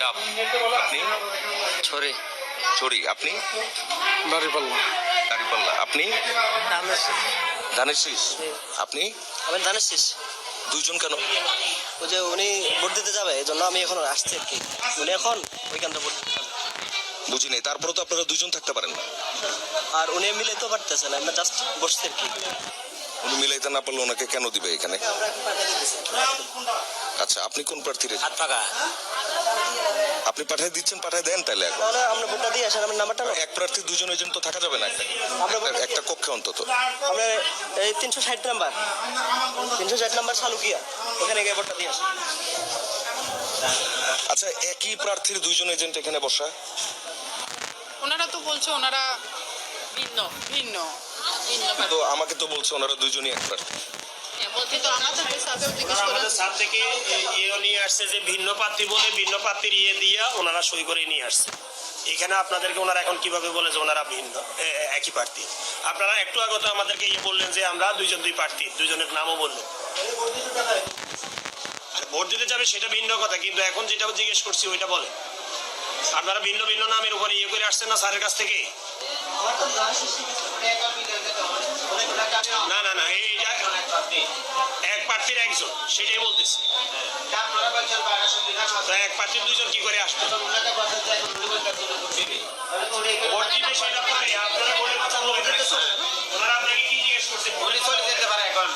ডাব। আপনি? ছড়ি। ছড়ি। আপনি? দাঁড়িপাল্লা। দাঁড়িপাল্লা। আপনি? ধানের শীষ। আপনি? আমি ধানের শীষ। দুইজন কেন? ওই যে উনি ভোট দিতে যাবে, এই জন্য আমি এখন আসছি আর কি। উনি এখন ওইখানটা ভোট দিতে যাবে। বুঝি নেই, তারপরে তো আপনারা দুইজন থাকতে পারেন না। আর উনি মিলাইতেও পারতেছে না, আমরা জাস্ট বসছি আর কি। উনি মিলাইতে না পারলে ওনাকে কেন দিবে এখানে? আমরা এখন পাঠিয়ে দিতেছি। আচ্ছা, আপনি কোন প্রার্থীর? হাত ফাঁকা। আপনি পাঠাই দিচ্ছেন, পাঠাই দেন তাহলে এখন। তাহলে আমরা ভোটটা দিয়ে আসেন, আমার নাম্বারটা নাও। এক প্রার্থী দুজন এজেন্ট তো থাকা যাবে না একটা কক্ষে অন্তত। আমরা এই 360 নাম্বার 360 নাম্বার সালুকিয়া, ওখানে গিয়ে ভোটটা দিয়ে আসেন। আচ্ছা, একই প্রার্থীর দুইজন এজেন্ট এখানে বসা? ওনারা তো বলছে ওনারা ভিন্ন ভিন্ন ভিন্ন তো আমাকে তো বলছে ওনারা দুইজনই এক প্রার্থী। বলতে তো আমাদের সাথেও জিজ্ঞেস করে আমাদের স্যার থেকে ইয়ে নিয়ে আসছে যে ভিন্ন প্রার্থী বলে ভিন্ন প্রার্থীর ইয়ে দিয়া ওনারা সই করে নিয়ে আসছে। এখানে আপনাদেরকে ওনারা এখন কিভাবে বলে যে ওনারা ভিন্ন একই প্রার্থী? আপনারা একটু আগে তো আমাদেরকে ইয়ে বললেন যে আমরা দুই প্রার্থী, দুজনের নামও বললেন। আর ভোট দিতে যাবে সেটা ভিন্ন কথা, কিন্তু এখন যেটা জিজ্ঞেস করছি ওইটা বলে। আপনারা ভিন্ন ভিন্ন নামের উপরে ইয়ে করে আসছেন না স্যারের কাছ থেকে? না না না, এই এক প্রার্থীর একজন, সেটাই বলতেছি। তো এক প্রার্থীর দুইজন কি করে আসবে? ভোট দিতে সেটা পরে আপনারা ভোটের কথা বলতেছেন, ওনারা আপনাকে কি জিজ্ঞেস করছে? চলে যেতে পারে এখন।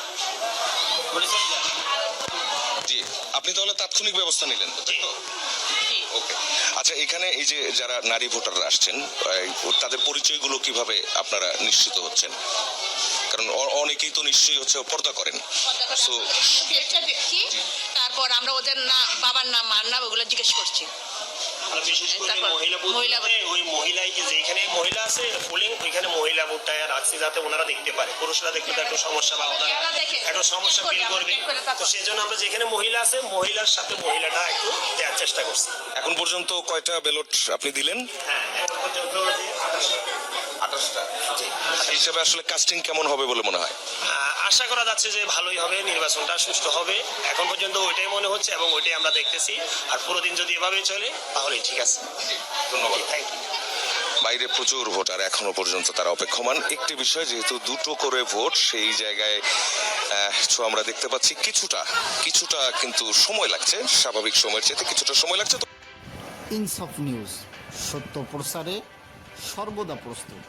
জি, আপনি তাহলে তাৎক্ষণিক ব্যবস্থা নিলেন তাই তো? ওকে। আচ্ছা, এখানে এই যে যারা নারী ভোটাররা আসছেন, তাদের পরিচয়গুলো কিভাবে আপনারা নিশ্চিত হচ্ছেন? কারণ অনেকেই তো নিশ্চয়ই হচ্ছে পর্দা করেন। So, দেখছি, তারপর আমরা ওদের না বাবার নাম মার নাম ওগুলো জিজ্ঞেস করছি। বিশেষ করে তারপর মহিলা ওই মহিলাই যেখানে মহিলা আছে পোলিং, ওইখানে মহিলা ভোটটা রাখছি যাতে ওনারা দেখতে পারে। পুরুষরা দেখতে তো একটু সমস্যা বা একটা সমস্যা ফিল করবে। তো সেই জন্য আমরা যেখানে মহিলা আছে মহিলার সাথে মহিলাটা একটু দেওয়ার চেষ্টা করছি। এখন পর্যন্ত কয়টা ব্যালট আপনি দিলেন? হ্যাঁ, এখন পর্যন্ত 28টা। হিসাবে আসলে কাস্টিং কেমন হবে বলে মনে হয়? আশা করা যাচ্ছে যে ভালোই হবে, নির্বাচনটা সুষ্ঠু হবে। এখন পর্যন্ত ওইটাই মনে হচ্ছে এবং ওইটাই আমরা দেখতেছি। আর পুরো দিন যদি এভাবেই চলে তাহলেই ঠিক আছে। ধন্যবাদ। Thank you. বাইরে প্রচুর ভোটার, এখনো পর্যন্ত তারা অপেক্ষমান। একটি বিষয়, যেহেতু দুটো করে ভোট, সেই জায়গায় আমরা দেখতে পাচ্ছি কিছুটা কিন্তু সময় লাগছে, স্বাভাবিক সময়ের চেয়ে কিছুটা সময় লাগছে। ইনসাফ নিউজ, সত্য প্রচারে সর্বদা প্রস্তুত।